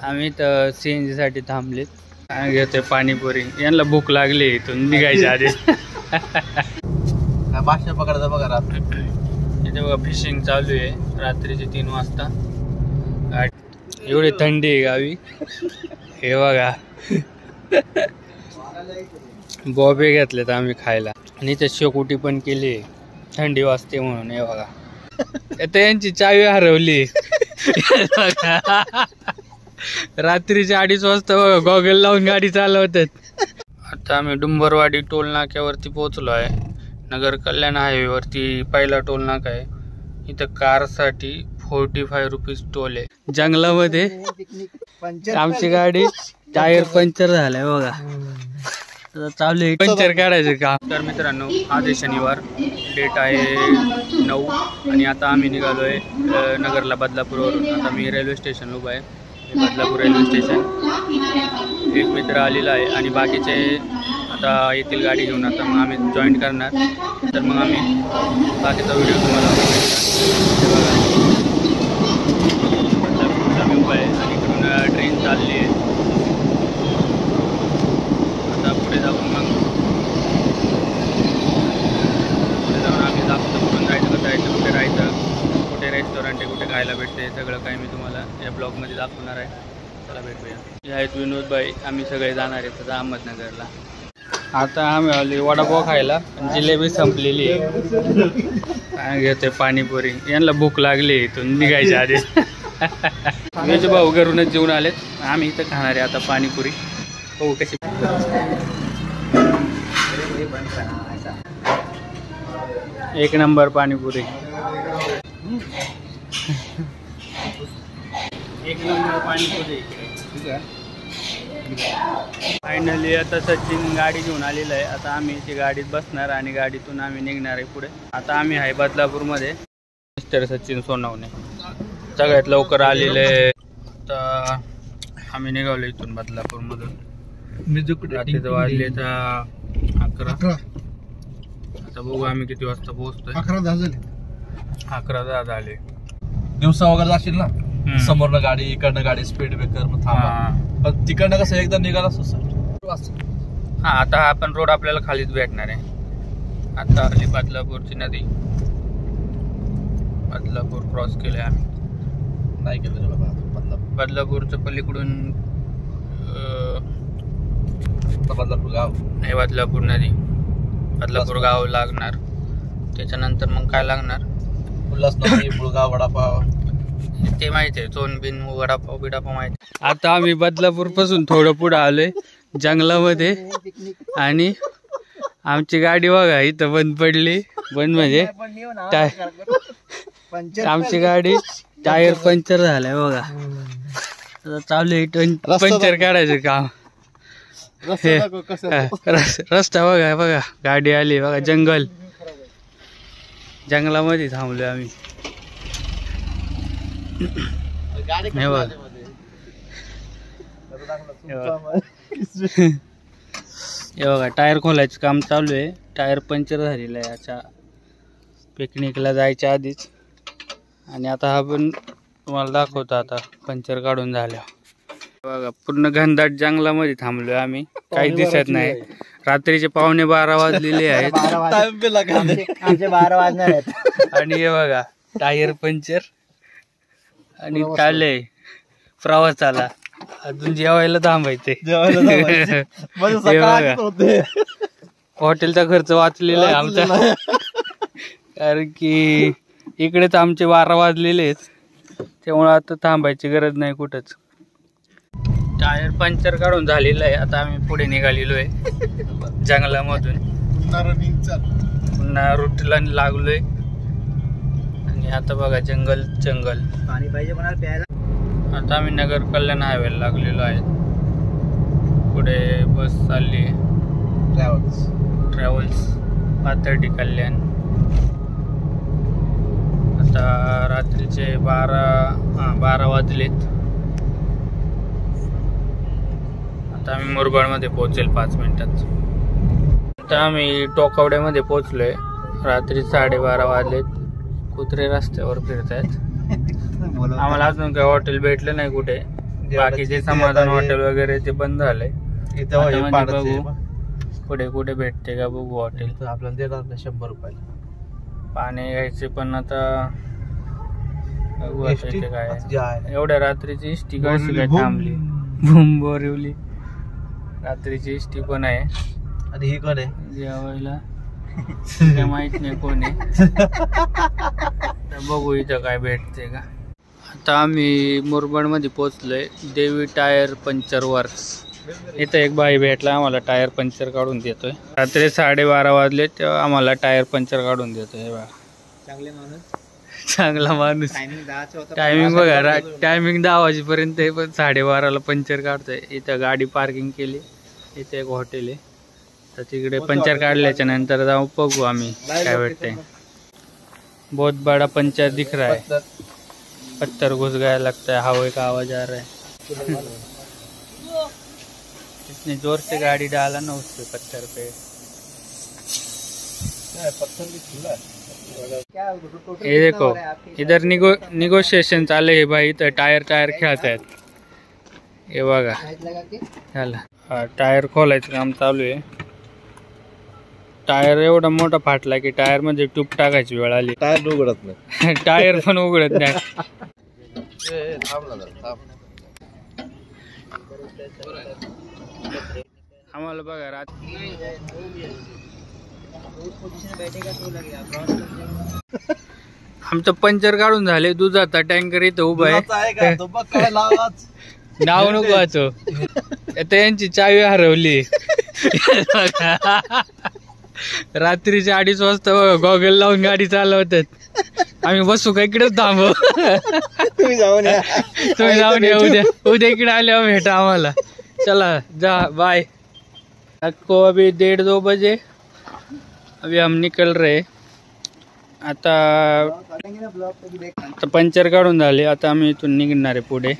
आम्ही तर CNG साठी थांबलेत. घेतोय पाणीपुरी. यांना भूक लागली इथून निघायच्या आधी. मासे पकडायचा बघा रात्री. इथे बघा फिशिंग चालू आहे रात्रीचे 3 वाजता. एवढी थंडी आहे गावी. हे बघा बॉबे घेतलेत आम्ही खायला आणि ते शेकोटी पण केली थंडी वाजते म्हणून. हे बघा आता यांची चावी हरवली. रात्रीचे 2:30 वाजता बघा गॉगल लावून गाडी चालवतात. आता आम्ही डुंबरवाडी टोल नाक्यावरती पोहोचलो आहे. नगर कल्याण हायवेवरती पहिला टोल नाका आहे. इथं कारसाठी 45 रुपीज टोल आहे. जंगलामध्ये आमची गाडी टायर पंक्चर झालाय बघा. चालू आहे पंक्चर काढायचं का. तर मित्रांनो आज आहे शनिवार. डेट आहे 9 आणि आता आम्ही निघालोय नगरला बदलापूरवरून. आता मी रेल्वे स्टेशन उभा आहे. Badlapur railway station. एक मित्र आलेला आहे आणि बाकीचे आता येथील गाडी घेऊन. आता मग आम्ही जॉईन करणार. तर मग आम्ही बाकीचा व्हिडिओ तुम्हाला बदलापूरचा मी उभा आहे आणि इकडून ट्रेन चालली आहे. आता पुढे जाऊन आम्ही दाखवतो कुठून जायचं, कसं जायचं, कुठे राहायचं, कुठे रेस्टॉरंट आहे, कुठे खायला भेटते, सगळं काही मी तुम्हाला या ब्लॉगमध्ये दाखवणार आहे. चला भेटूया. हे आहेत विनोदभाई. आम्ही सगळे जाणार आहेत आता अहमदनगरला. आता आम्ही आले वडापाव खायला. जिलेबी संपलेली आहे. घेतोय पाणीपुरी. यांना भूक लागली इथून निघायच्या आधी. माझे भाऊ घरूनच जेवून आलेत. आम्ही इथं खाणार आहे आता पाणीपुरी. हो कशी. एक नंबर पाणीपुरी. एक नंबर पाणीपुरी. फायनली आता सचिन गाडी घेऊन आलेला आहे. आता आम्ही ती गाडीत बसणार आणि गाडीतून आम्ही निघणार आहे पुढे. आता आम्ही आहे बदलापूरमध्ये. मिस्टर सचिन सोनवणे सगळ्यात लवकर आलेले. आता आम्ही निघालो इथून बदलापूरमधून. रात्रीचं वाजले तर 11. आता बघू आम्ही किती वाजता पोहोचतोय. 11:10 झाले. दिवसा वगैरे जाशील ना. समोरनं गाडी इकडनं गाडी स्पीड ब्रेकर मग थांबा. पण तिकडनं कसं एकदा निघाला हा. आता हा पण रोड आपल्याला खालीच भेटणार आहे. आता आली बदलापूरची नदी. बदलापूर क्रॉस केले आम्ही. नाही केलं बाबा. बदलापूरच्या पलीकडून बदलापूर गाव हे बदलापूर नदी. बदलापूर गाव लागणार. त्याच्यानंतर मग काय लागणार. उल्हासनगरी मुळगाव वडापाव ते माहिती आहे. चोनबिन वडापाव बिडापाव माहिती. आता आम्ही बदलापूर पासून थोडं पुढे आलोय जंगलामध्ये आणि आमची गाडी बघा इथं बंद पडली. बंद म्हणजे आमची गाडी टायर पंक्चर झालाय बघा. आता चालू आहे पंक्चर काढायचं काम. रस्ता बघा गाडी आली बघा. जंगलामध्ये थांबलोय आम्ही. हे बघा टायर खोलायचं काम चालू आहे. टायर पंक्चर झालेलं आहे याच्या पिकनिकला जायच्या आधीच. आणि आता हा पण तुम्हाला दाखवतो आता पंक्चर काढून झाल्या. बघा पूर्ण घनदाट जंगलामध्ये थांबलोय आम्ही. काही दिसत नाही. रात्रीचे 11:15 वाजलेले आहेत. आणि हे बघा टायर पंक्चर आणि चालले प्रवासाला. अजून जेवायला थांबायचे. हॉटेलचा खर्च वाचलेला आहे आमचा. कारण की इकडेच आमचे 12 वाजलेले आहेत. त्यामुळे आता थांबायची गरज नाही कुठंच. टायर पंक्चर काढून झालेलं आहे. आता आम्ही पुढे निघालेलो आहे जंगलामधून. पुन्हा रूटला लागलोय. आणि आता बघा जंगल पाणी पाहिजे कोणाला प्यायला. आता आम्ही नगर कल्याण हायवेला लागलेलो आहे. पुढे बस चालली ट्रॅव्हल्स पाथर्डी कल्याण. आता रात्रीचे 12 वाजलेत. आता आम्ही मुरबाडमध्ये पोहोचेल 5 मिनिटात. आता आम्ही टोकावड्यामध्ये पोहोचलोय. रात्री 12:30 वाजलेत. कुत्रे रस्त्यावर फिरतायत. आम्हाला अजून काही हॉटेल भेटलं नाही कुठे. बाकीचे समाधान हॉटेल वगैरे ते बंद झालंय. इथं आता हे म्हणजे पाण्याचं बघू. कुठे कुठे भेटते का बघू हॉटेल. इथं आपल्याला देणार नाही 100 रुपयाला पाणी घ्यायचे पण आता बघू आता एसटी इथे काय जे आहे. एवढ्या रात्रीची एसटी कशी बोरिवली, काय भूम. थांबली. भूम बोरिवली रात्रीची एसटी पण आहे आणि ही कोण आहे? जेवायला काय माहित नाही कोण आहे. तर बघू इथं काय भेटते का. आता आम्ही मुरबाड मध्ये पोहोचलोय. देवी टायर पंक्चर वर्क्स. इथं एक बाई भेटला आम्हाला टायर पंक्चर काढून देतोय. रात्री 12:30 वाजले तेव्हा आम्हाला टायर पंक्चर काढून देतोय. हे बघा चांगला माणूस. टायमिंग बघा टायमिंग 10 वाजेपर्यंत आहे पण 12:30ला पंक्चर काढतोय. इथं गाडी पार्किंग केली. इथे एक हॉटेल आहे तर तिकडे पंक्चर काढल्याच्या नंतर जाऊ बघू आम्ही काय भेटतंय. बहुत बड़ा पंक्चर दिख रहा है. पत्थर घुस गया लगता है. हवा का आवाज आ रहा है. इतनी जोर से गाड़ी डाला ना उसके पत्थर पे. पत्थर भी खुला है. ये देखो इधर निगोशिएशन चालू आहे भाई. तर टायर खेळतायत. हे बघा झालं. टायर खोलायचं काम चालू आहे. टायर एवढा मोठा फाटला की टायर मध्ये ट्यूब टाकायची वेळ आली. टायर उघडत नाही. टायर पण उघडत नाही. आम्हाला बघा आमचं पंक्चर काढून झाले. दुधाचा टँकर इथं उभा आहे. नाव नको वाचो. आता यांची चावी हरवली. रात्रीचे 2:30 वाजता गॉगल लावून गाडी चालवतात. आम्ही बसू का इकडेच थांबू. तुम्ही जाऊन या. उद्या इकडे आल्यावर भेटा आम्हाला. चला जा बाय. आपको अभी 1:30-2 बजे अभी हम निकल रहे. आता पंक्चर काढून झाले. आता आम्ही इथून निघणार आहे पुढे.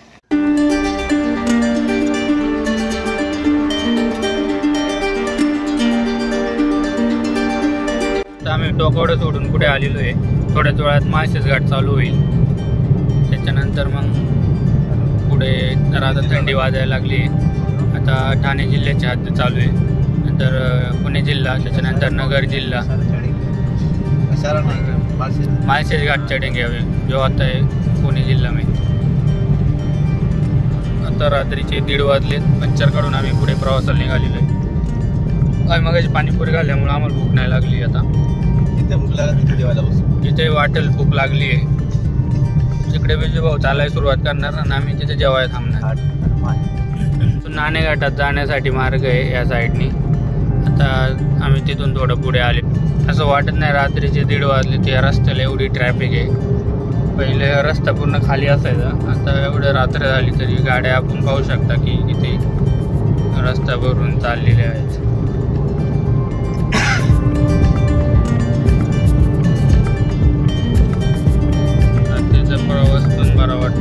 आम्ही टोकावडं सोडून पुढे आलेलो आहे. थोड्याच वेळात माळशेज घाट चालू होईल. त्याच्यानंतर मग पुढे तर आता थंडी वाजायला लागली. आता ठाणे जिल्ह्याची हद्द चालू आहे. नंतर पुणे जिल्हा. त्याच्यानंतर नगर जिल्हा. माळशेज घाट चढेंगे अभी जो आता है पुणे जिल्हा में. आता रात्रीचे 1:30 वाजले. पंक्चर काढून आम्ही पुढे प्रवासाला निघालेलो आहे. मगाशी पाणीपुरी घालल्यामुळे आम्हाला भूक नाही लागली. आता जिथे वाटेल भूक लागली आहे तिकडे विजू भाऊ चालायला सुरुवात करणार आणि आम्ही तिथे जेवायला थांबणार. नाणे घाटात जाण्यासाठी मार्ग आहे या साईडनी. आता आम्ही तिथून थोडं पुढे आले. असं वाटत नाही रात्रीचे 1:30 वाजले ते रस्त्याला एवढी ट्रॅफिक आहे. पहिले रस्ता पूर्ण खाली असायचा. आता एवढं रात्र झाली तरी गाड्या आपण पाहू शकता की किती रस्ता भरून चाललेले आहेत. प्रवास पण बरा वाटतो.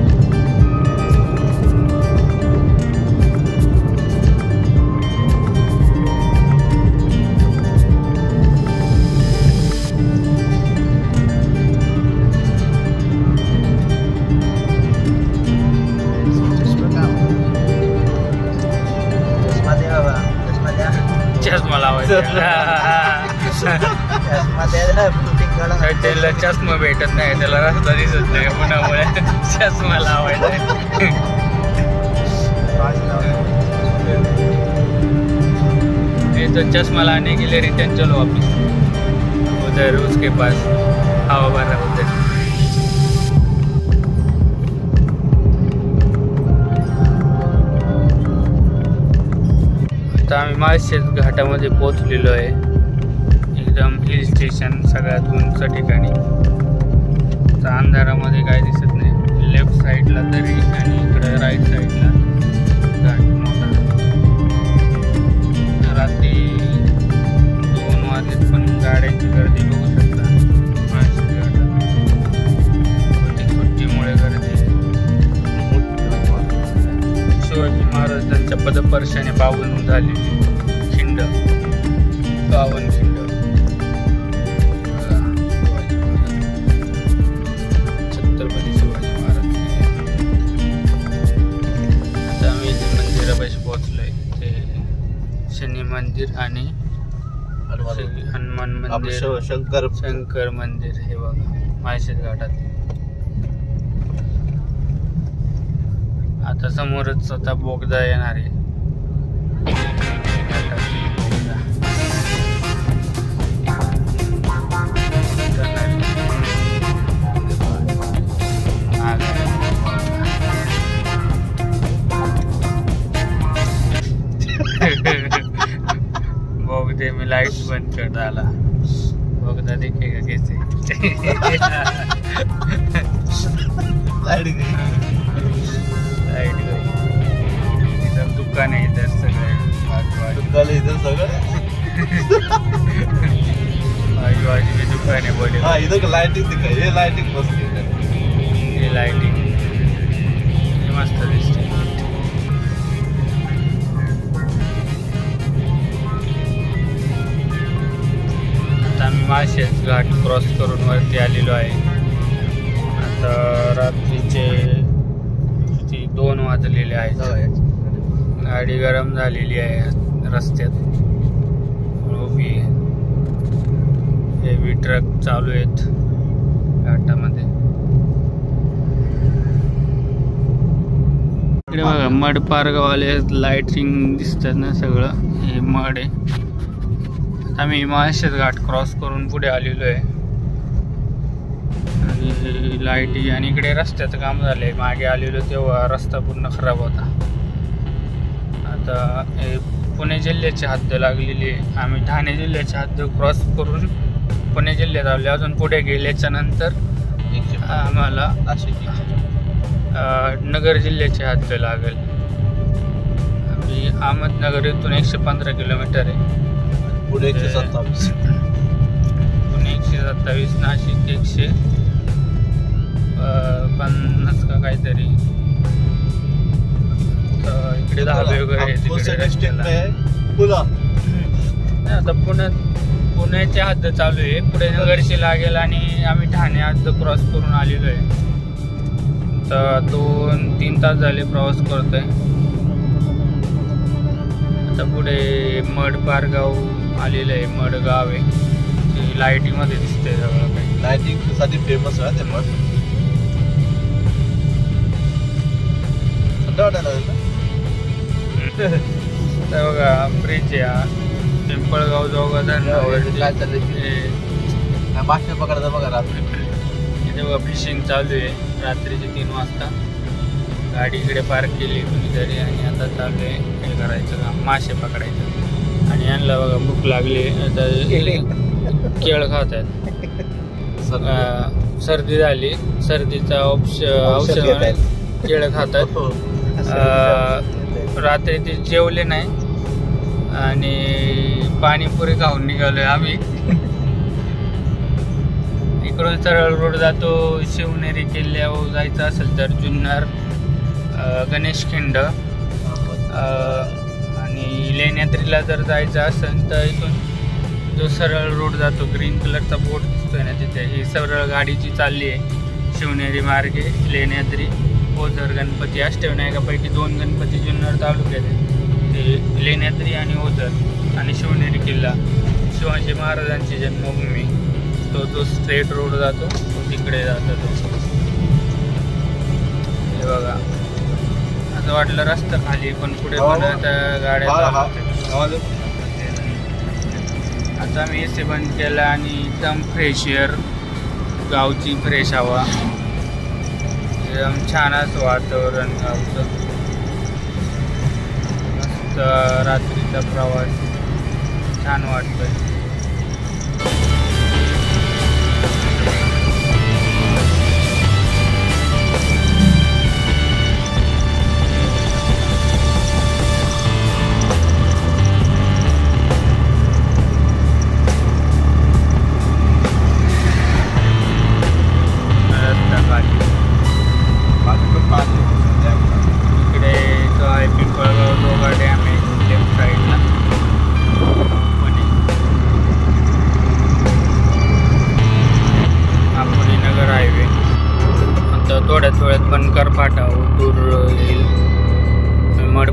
चष्मा लावायचा. त्याला चष्मा भेटत नाही. त्याला रस्ता दिसत नाही. उन्हामुळे चष्मा लावायचा. तो चश्मा लाने के लिए रिटर्न चलो वापिस उधर उसके पास हवा भरा उधर. आता आम्ही माळशेज घाटामध्ये पोहोचलेलो आहे. एकदम हिल स्टेशन सगळ्यात उंच ठिकाणी. अंधारामध्ये काय दिसत नाही. लेफ्ट साईडला दरी आणि इकडे राईट साईडला घाट मोठा. रात्री 2 वाजलेत पण गाड्यांची गर्दी बघू शकता. माळशेज घाटात सुट्टीमुळे गर्दी. शिवाजी महाराजांच्या पदस्पर्शाने पावन झालेली खिंड. 52 खिंड. छत्रपती शिवाजी महाराज. पोहोचलोय. ते शनी मंदिर आणि हनुमान मंदिर, शंकर मंदिर हे बघा माळशेज घाटात. आता समोरच आता बोगदा येणार आहे. बोगदे में लाइट बंद कर डाला. बोगदा दिखेगा कैसे. लाइट गई. इधर दुकान है, इधर सगळे दुकान, इधर सगळे आजूबाजू में दुकान है बोले. हाँ इधर लाइटिंग दिखा, ये लाइटिंग मस्त है. ये लाइटिंग ये मस्त दिसते. आता आम्ही माळशेज घाट क्रॉस करून वरती आलेलो आहे. आता रात्रीचे 2 वाजलेले आहेत. गाडी गरम झालेली आहे रस्त्यात. उभी हेवी ट्रक चालू आहेत घाटामध्ये. इकडे बघा मड पार्कवाले लाइटिंग दिसतात ना, सगळं हे मड आहे. आम्ही माळशेज घाट क्रॉस करून पुढे आलेलो आहे. आणि लाईटी आणि इकडे रस्त्याचं काम झालंय. मागे आलेलो तेव्हा रस्ता पूर्ण खराब होता. आता हे पुणे जिल्ह्याची हद्द लागलेली आहे. आम्ही ठाणे जिल्ह्याची हद्द क्रॉस करून पुणे जिल्ह्यात आले. अजून पुढे गेल्याच्या नंतर आम्हाला नगर जिल्ह्याची हद्द लागेल. आम्ही अहमदनगर इथून 115 किलोमीटर आहे. पुणे 127, पुणे 127, नाशिक 150 का काहीतरी. इकडे धाबे वगैरे आता पुण्याची हद्द चालू आहे. पुढे नगरची लागेल आणि आम्ही ठाणे हद्द क्रॉस करून आलेलो आहे. तर 2-3 तास झाले प्रवास करतोय. आता पुढे मडपारगाव आलेलं आहे. मडगाव आहे ते लाईटिंग मध्ये दिसते सगळं काही. लाईटिंग साठी फेमस आहे ते मड. बघा ब्रिज आहे. पिंपळगाव जोगा मासे पकडायचा बघा रात्री. इथे बघा फिशिंग चालू आहे रात्रीचे 3 वाजता. गाडी इकडे पार्क केली कुणीतरी आणि आता चालू आहे हे करायचं काम, मासे पकडायचं. आणि यांना बघा भूक लागली. आता केळ खात आहेत. सर्दी झाली, सर्दीचा औषध केळ खातात. रात्री ते जेवले नाही आणि पाणीपुरी खाऊन निघालोय आम्ही. इकडून सरळ रोड जातो. शिवनेरी किल्ल्यावर जायचं असेल तर जुन्नर, गणेशखिंड आणि लेण्याद्रीला जर जायचं असेल तर इथून जो सरळ रोड जातो, ग्रीन कलरचा बोर्ड दिसतोय ना तिथे, ही सरळ गाडीची चालली आहे. शिवनेरी मार्गे लेण्याद्री, ओझर, गणपती, अष्टविनायकापैकी 2 गणपती जुन्नर तालुक्यात आहेत. ते लेण्याद्री आणि ओझर. आणि शिवनेरी किल्ला, शिवाजी महाराजांची जन्मभूमी, तो स्ट्रेट रोड जातो, तो तिकडे जातो तो. हे बघा असं वाटलं रस्ता खाली, पण पुढे पण आता गाड्या. आता मी AC बंद केला आणि एकदम फ्रेश एअर, गावची फ्रेश हवा, एकदम छान असं वातावरण गावचं. मस्त रात्रीचा प्रवास छान वाटतोय. इकडे जो आहे पिंपळगाव जोगा डॅम आहे लेफ्ट साईडला.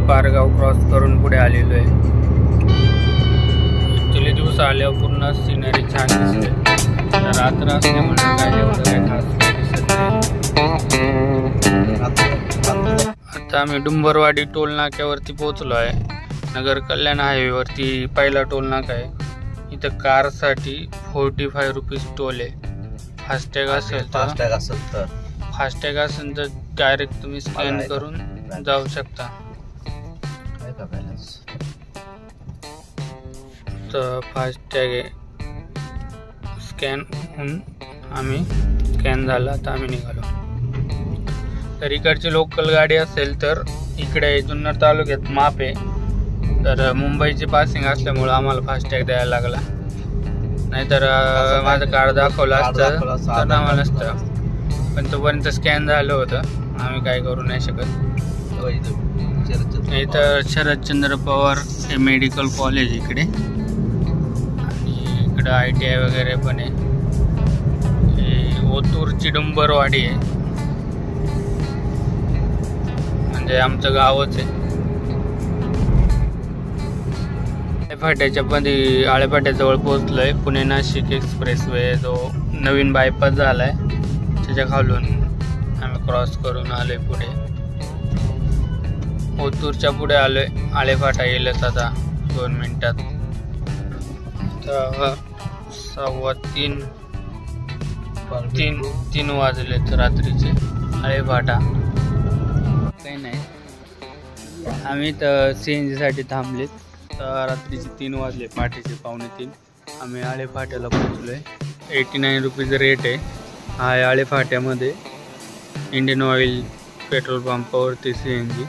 पारगाव क्रॉस करून पुढे आलेलो आहे. ॲक्च्युली दिवस आल्यावर पूर्ण सिनरी छान दिसते. रात्र असल्यामुळे काय एवढं काय खास दिसत नाही. आता आम्ही डुंबरवाडी टोल नाक्यावरती पोहोचलो आहे. नगर कल्याण हायवेवरती पहिला टोल नाका आहे. इथं कारसाठी 45 रुपीज टोल आहे. फास्टॅग असेल तर डायरेक्ट तुम्ही स्कॅन करून जाऊ शकता. तर फास्टॅग आहे, स्कॅन होऊन आम्ही स्कॅन झाला तर आम्ही निघालो. तर इकडची लोकल गाडी असेल तर इकडे जुन्नर तालुक्यात माप आहे. तर मुंबईची पासिंग असल्यामुळं आम्हाला फास्टॅग द्यायला लागला. नाहीतर माझं कार्ड दाखवलं असतं तर आम्हाला नसतं. पण तोपर्यंत स्कॅन झालं होतं, आम्ही काय करू नाही शकत. इथं शरदचंद्र पवार हे मेडिकल कॉलेज इकडे, आणि इकडं ITI वगैरे पण आहे. हे ओतूरची डुंबरवाडी आहे, म्हणजे आमचं गावच आहे. आळेफाट्याच्या मध्ये आळेफाट्याजवळ पोहोचलोय. पुणे नाशिक एक्सप्रेसवे जो नवीन बायपास झालाय त्याच्या खालून आम्ही क्रॉस करून आलोय पुढे. ओतूरच्या पुढे आलोय. आळेफाटा येईलच आता 2 मिनिटात. तर 3:15 वाजलेत रात्रीचे. आळेफाटा काही नाही. आम्ही तर CNG साठी थांबलेत. रात्रीचे 3 वाजले, पहाटेचे 2:45. आम्ही आळेफाट्याला पोहोचलोय. 89 रुपीज रेट आहे. हा आहे आळेफाट्यामध्ये इंडियन ऑइल पेट्रोल पंपावरती CNG.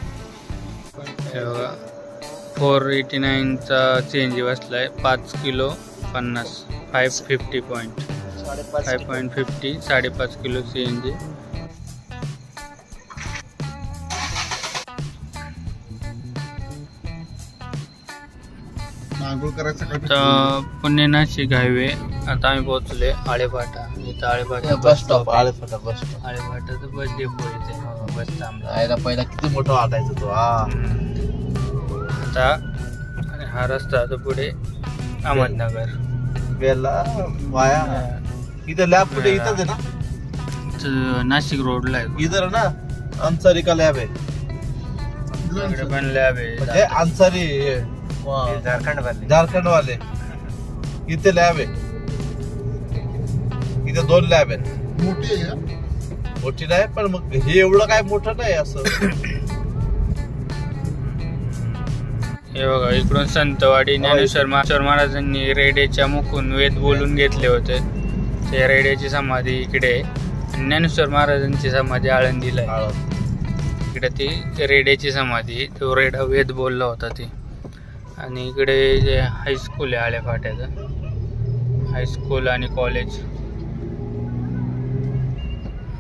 489चा CNG बसलाय. 5 किलो 50 550 पॉईंट 5.50 5.5 किलो CNG. आता पुणे नाशिक हायवे. आता आम्ही पोहोचले आळेफाटा. इथं आळेफाटा बस स्टॉप. आळेफाटा तर बस डेपो इथे बस थांबला. पहिला किती मोठा वाटायचा तो. आता हा रस्ता आता पुढे अहमदनगर वेला वाया. इथं लॅब कुठे? इथंच आहे ना, नाशिक रोडला आहे. इधर ना अन्सारी का लॅब आहे. पण लॅब आहे म्हणजे अन्सारी झारखंड वाले. इथे लॅब आहे. इथे 2 लॅब आहेत. मोठी नाही, पण मग हे एवढं काय मोठं नाही असं. हे बघा, इकडून संतवाडी ज्ञानेश्वर महाराजांनी रेड्याच्या मुखून वेद बोलून घेतले होते. ते रेड्याची समाधी इकडे आहे. ज्ञानेश्वर महाराजांची समाधी आळंदीला आहे. इकडे ती रेड्याची समाधी, तो रेडा वेद बोलला होता ती. आणि इकडे जे हायस्कूल आहे आळेफाट्याचं, हायस्कूल आणि कॉलेज.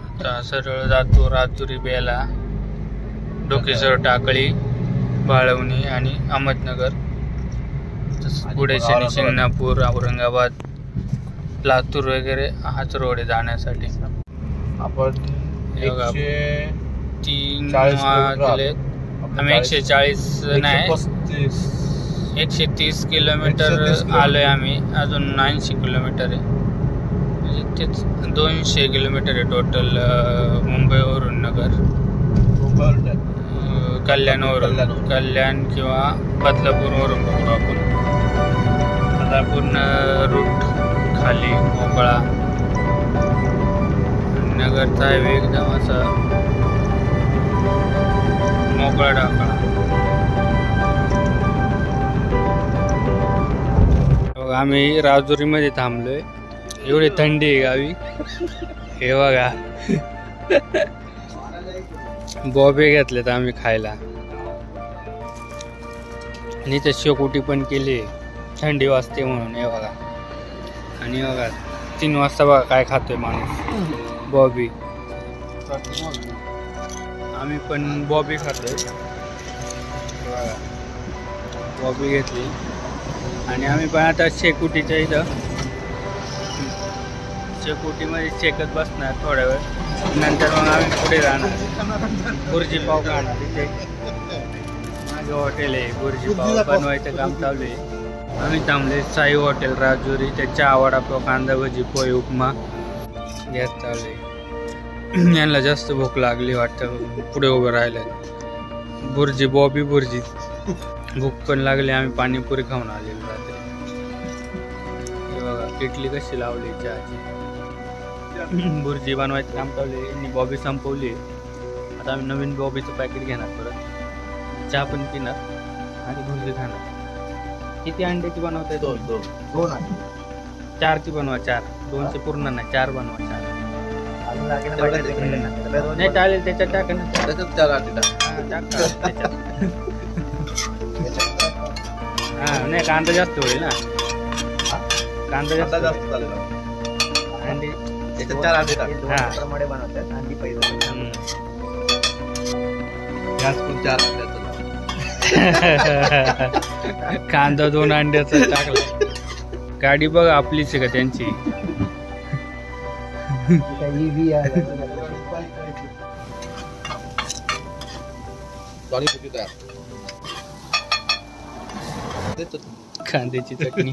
आता सरळ जातो राजुरी, बेला, डोकेश्वर, टाकळी, बाळवणी आणि अहमदनगर. पुढे शनी शिंगणापूर, औरंगाबाद, लातूर वगैरे हाच रोड आहे जाण्यासाठी. आपण 3 वाजले. आम्ही 140 नाही 130 किलोमीटर आलोय आम्ही. अजून 80 किलोमीटर आहे, म्हणजे तेच 200 किलोमीटर आहे टोटल. मुंबईवरून नगर, कल्याण किंवा बदलापूरवरून बघू आपण. आता पूर्ण रूट खाली मोकळा. नगरचा हायवे एकदम असा मोकळा ढाकळा. आम्ही राजुरीमध्ये थांबलोय. एवढी थंडी आहे गावी. हे बघा, बॉबे घेतलेत आम्ही खायला. आणि ते शेकोटी पण केली, थंडी वाजते म्हणून. हे बघा, आणि बघा 3 वाजता बघा काय खातोय माणूस, बॉबी. आम्ही पण बॉबी खातोय. बघा, बॉबी घेतली. आणि आम्ही पण आता शेकोटीच्या इथं शेकोटीमध्ये शेकत बसणार थोड्या वेळ. नंतर मग आम्ही पुढे जाणार, खुर्ची पाव खाणार. तिथे हॉटेल आहे, बुर्जी पाव बनवायचं काम चालू आहे. आम्ही थांबले साई हॉटेल राजुरी, त्याच्या वडापाव, कांदा भजी, पोहे, उपमा गॅस चालू आहे. यांना जास्त भूक लागली वाटतं, पुढे उभं राहिलं. बुर्जी बॉबी बुर्जी, भूक पण लागली. आम्ही पाणीपुरी खाऊन आलेलो रात्री. हे बघा किटली कशी लावली चहाची. बुर्जी बनवायचं काम चालू आहे. यांनी बॉबी संपवली. आता आम्ही नवीन बॉबीचं पॅकेट घेणार, परत चहा पण पिणार आणि बुर्जी खाणार. किती अंड्याची बनवताय? दोन आहे. 4 ची बनवा, 4. 2चे पूर्ण नाही, 4 बनवा, 4. नाही चालेल, त्याच्यात टाका ना. हा नाही, कांदा जास्त होईल ना. कांदा जास्त चालेल. अंडी 4 अंडे टाक. बनवतात अंडी पहिलं. गॅस पण 4 अंड्याचं. कांदा 2 अंड्याचा टाकला. गाडी बघ आपलीच आहे का त्यांची? कांद्याची चटणी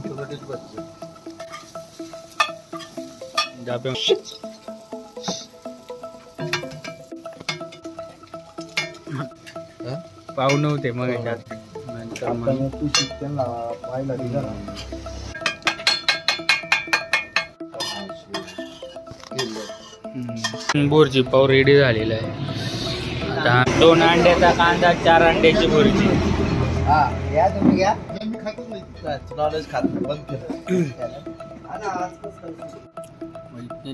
पाहू नव्हते मग याच्यात. बुर्जी पाव रेडी झालेला आहे. आता 2 अंड्याचा कांदा, 4 अंड्याची बुर्जी.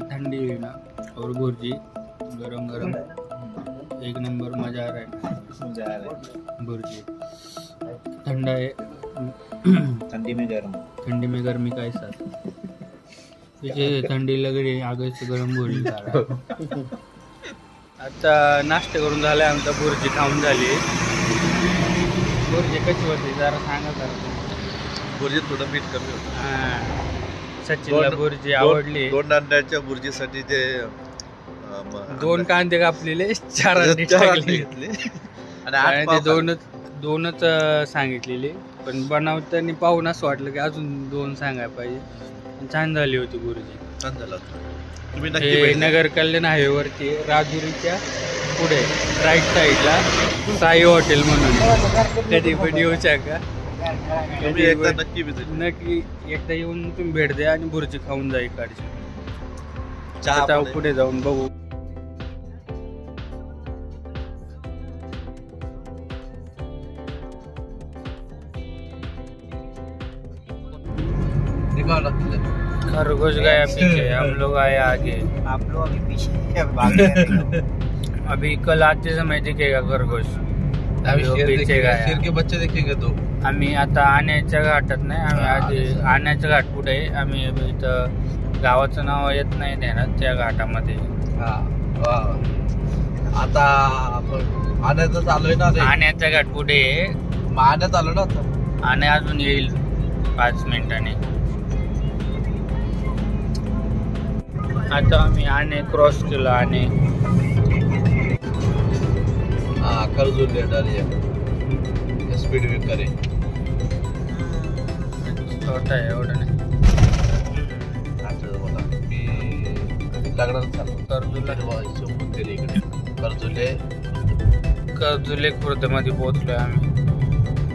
ठंडी है ना, और बुर्जी गरम गरम, एक नंबर, मजा आ रहा है. बुर्जी ठंडा है, ठंडी में गर्म, ठंडी में गर्मी का एहसास. पीछे थंडी लग रही है, आगे से गरम बुर्जी खा रहा है. आता नाश्ता करून झालाय आमचा, बुर्जी खाऊन झाली. बुर्जी कशी होती जरा सांगा जरा. बुर्जी थोडं मीठ कमी होतं. सचिनला बुर्जी आवडली. 2 अंड्याच्या बुर्जीसाठी ते 2 कांदे कापलेले, 4 अंडे टाकले आणि ते दोनच सांगितलेले. पण बनवताना पाहून असं वाटलं की अजून 2 सांगायला पाहिजे. छान झाली होती बुर्जी. छान झालं. तुम्ही हे नक्की नगर कल्याण हायवेवरती राजुरीच्या पुढे राईट साईडला साई हॉटेल म्हणून. कधी पण येऊ शकता, तुम्ही एकदा नक्की visit. नक्की एकदा येऊन तुम्ही भेट द्या आणि बुर्जी खाऊन जा इकडची. चहा आता पण आहे. पुढे जाऊन बघू. निकाल रखले. खरगोश गया पीछे, हम लोग आए आगे. आप लोग अभी पीछे भाग रहे हैं. अभी कल आते समय दिखेगा खरगोश. अभी वो शेर पीछे देखेंगे, गया. शेर के बच्चे देखेंगे तो. आम्ही आता आण्याच्या घाटात नाही, आम्ही आधी आण्याच्या घाट पुढे आहे. आम्ही इथं गावाचं नाव येत नाही देणार, त्या घाटामध्ये. हा. वा. आता आपण आण्याचं चालू ना रे. आण्याच्या घाट पुढे आहे. मग आण्यात आलो ना आता. आणि अजून येईल 5 मिनिटांनी. आता आम्ही आणे क्रॉस केलं. आणे हा, कर्जून स्पीड ब्रेकर आहे. छोटा आहे, एवढं नाही. आता मला मी लग्नात चाललो. मंदिर इकडे कर्जुले खुर्दमध्ये पोहोचलोय आम्ही.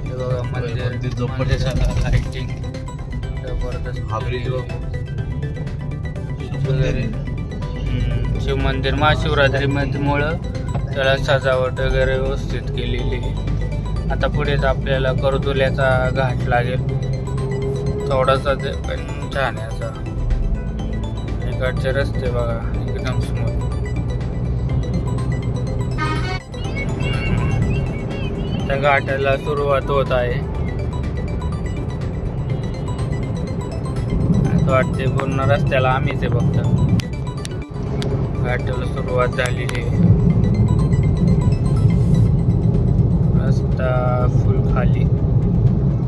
हे बघा मंदिर, झोपडे लाइटिंग जबरदस्त. शिव मंदिर महाशिवरात्री मुळे त्याला सजावट वगैरे व्यवस्थित केलेली आहे. आता पुढेच आपल्याला कर्जुल्याचा घाट लागेल. थोडासा पण छान आहे असा. इकडचे रस्ते बघा एकदम स्मूथ. त्या घाटाला सुरुवात होत आहे. असं वाटते पूर्ण रस्त्याला आम्हीच आहे फक्त. घाटाला सुरुवात झालेली आहे. रस्ता फुल खाली,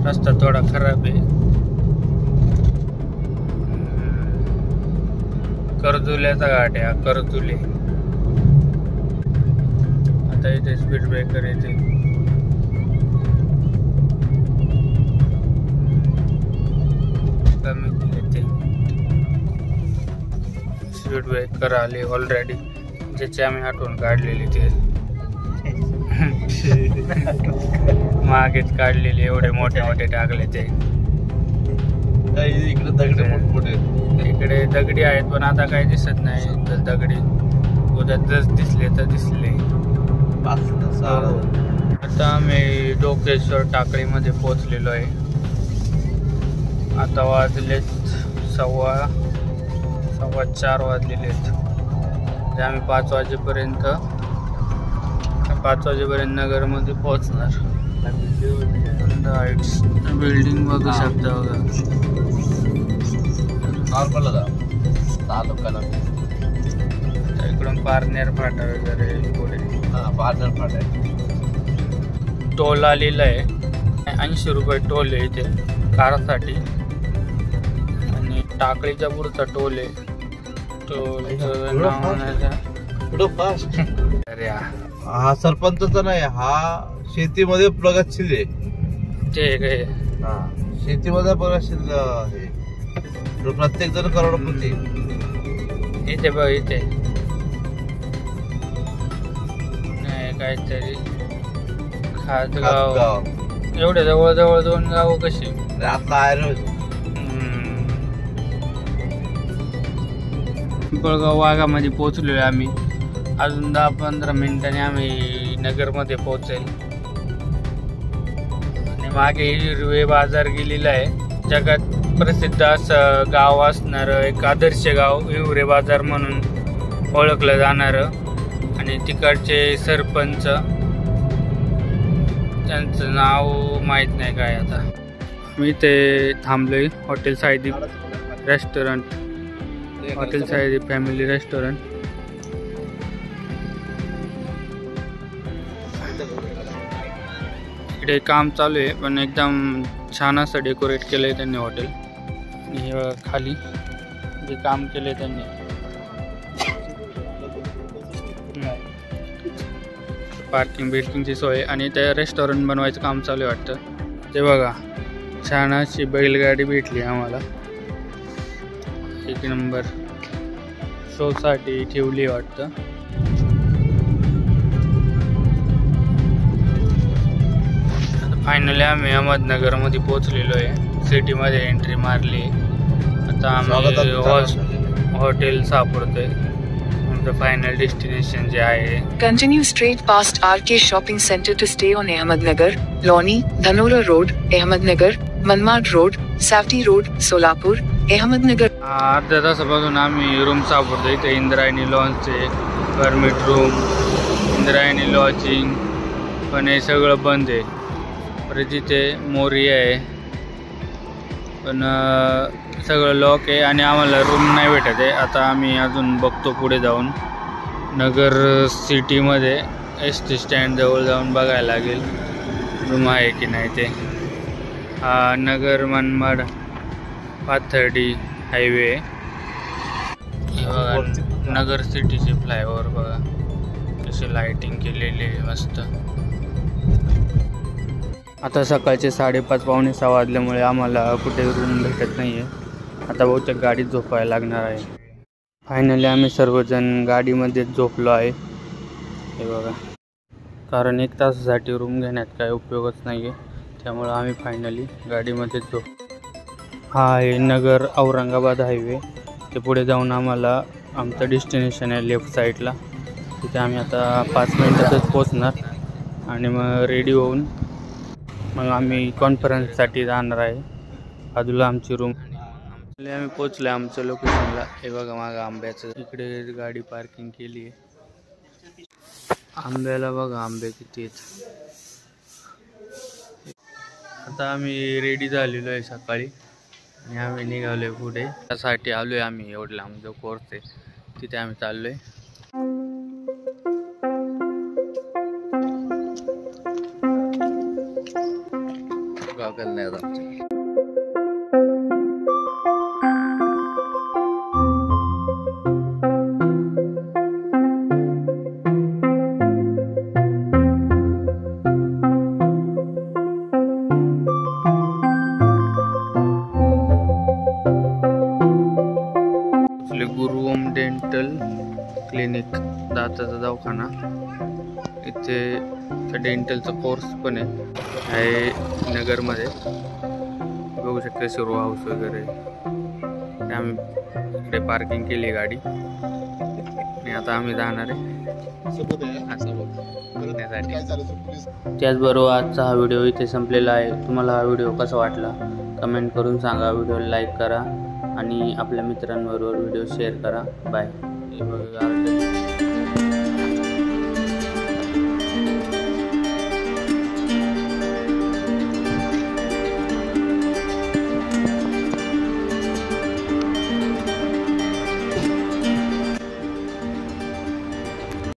रस्ता थोडा खराब आहे. कर्जुल्याचा घाट आहे हा, कर्जुले. आता इथे स्पीड ब्रेकर येते. चक्कर आली ऑलरेडी, ज्याची आम्ही आठवण काढलेली ते मागेच काढलेली, एवढे मोठे मोठे टाकले ते. इकडे दगडे मोठे इकडे दगडी आहेत पण आता काही दिसत नाही. तर दगडी उद्या जर दिसले तर दिसले. आता आम्ही डोकेश्वर टाकळीमध्ये पोहोचलेलो आहे. आता वाजलेत 4:15 वाजलेले आहेत. आम्ही 5 वाजेपर्यंत नगरमध्ये पोहोचणार. बिल्डिंग बघू शकता बघा. इकडून पारनेर फाटा वगैरे पुढे पारनेर फाटा टोल आलेला आहे. 80 रुपये टोल आहे इथे कारसाठी, आणि टाकळीच्या पुढचा टोल आहे. टोलचं नाव फास्ट. अरे हा सरपंचचा नाही, हा शेतीमध्ये प्रगतशील आहे. ते काय शेतीमध्ये प्रगतशील आहे. प्रत्येक जण करोडपती. इथे बघ, इथे नाही काहीतरी खातगाव. एवढे जवळ जवळ 2 गाव कशी पिंपळगाव वाघामध्ये पोहोचलोय आम्ही. अजून 10-15 मिनिटांनी आम्ही नगरमध्ये पोहोचेल. आणि मागे हिरवे बाजार गेलेला आहे. जगात प्रसिद्ध असं गाव असणारं एक आदर्श गाव हिवरे बाजार म्हणून ओळखलं जाणारं. आणि तिकडचे सरपंच, त्यांचं नाव माहीत नाही काय. आता मी ते थांबलोय hotel Saideep restaurant, hotel Saideep family restaurant. इकडे काम चालू आहे पण एकदम छान असं डेकोरेट केलंय त्यांनी हॉटेल. आणि हे खाली जे काम केलंय त्यांनी, पार्किंग बिर्किंगची सोय. आणि ते रेस्टॉरंट बनवायचं काम चालू आहे वाटतं. ते बघा, छान अशी बैलगाडी भेटली आम्हाला. 1 नंबर शोसाठी ठेवली वाटतं. फायनली आम्ही अहमदनगरमध्ये पोहोचलेलो आहे. सिटीमध्ये एंट्री मारली. आता आम्ही हॉटेल सापडतोय. आमचं फायनल डेस्टिनेशन जे आहे. Continue straight past RK Shopping Center to stay on Ahmednagar, Loni, Dhanora Road, Ahmednagar, Manmad Road, Savti Road, Solapur, Ahmednagar. अर्ध्या तासापासून आम्ही रूम सापडतो इथे. इंद्रायणी लॉन्सचे परमिट रूम, इंद्रायणी लॉजिंग, पण हे सगळं बंद आहे. परत इथे मोरिया आहे पण सगळं लॉक आहे आणि आम्हाला रूम नाही भेटत आहे. आता आम्ही अजून बघतो पुढे जाऊन. नगर सिटीमध्ये ST स्टँडजवळ जाऊन बघायला लागेल रूम आहे की नाही ते. हा नगर मनमाड पाथर्डी हायवे. नगर सिटीचे फ्लायओव्हर बघा कशी लाईटिंग केलेली आहे मस्त. आता सकाळचे 5:30-6 वाजल्यामुळे आम्हाला कुठे रूम भेटत नाही आहे. आता बहुतेक गाडीत झोपायला लागणार आहे. फायनली आम्ही सर्वजण गाडीमध्येच झोपलो आहे. हे बघा, कारण 1 तासासाठी रूम घेण्यात काही उपयोगच नाही आहे. त्यामुळं आम्ही फायनली गाडीमध्येच झोप. हा आहे नगर औरंगाबाद हायवे. ते पुढे जाऊन आम्हाला आमचं डेस्टिनेशन आहे लेफ्ट साईडला. तिथे आम्ही आता 5 मिनिटातच पोचणार आणि मग रेडी होऊन मग आम्ही कॉन्फरन्ससाठी जाणार आहे. बाजूला आमची रूम. आम्ही पोचलो आमच्या लोकेशनला. हे बघा मागं आंब्याचं, इकडे गाडी पार्किंग केली आहे. आंब्याला बघा आंबे किती आहेत. आता आम्ही रेडी झालेलो आहे सकाळी आणि आम्ही निघालो आहे पुढे. त्यासाठी आलो आहे आम्ही. एवढं लांब जो कोर्स आहे तिथे आम्ही चाललो आहे. गॉगल नाही आता गुरु ओम डेंट डेंटल क्लिनिक, दाताचा दवाखाना. इथे डेंटलचा कोर्स पण आहे नगरमध्ये. बघू शकता सुरू हाऊस वगैरे. आम्ही इकडे पार्किंग केली गाडी आणि आता आम्ही जाणार आहे. त्याचबरोबर आजचा हा व्हिडिओ इथे संपलेला आहे. तुम्हाला हा व्हिडिओ कसा वाटला कमेंट करून सांगा. व्हिडिओ लाईक करा आणि आपल्या मित्रांबरोबर व्हिडिओ शेअर करा. बाय.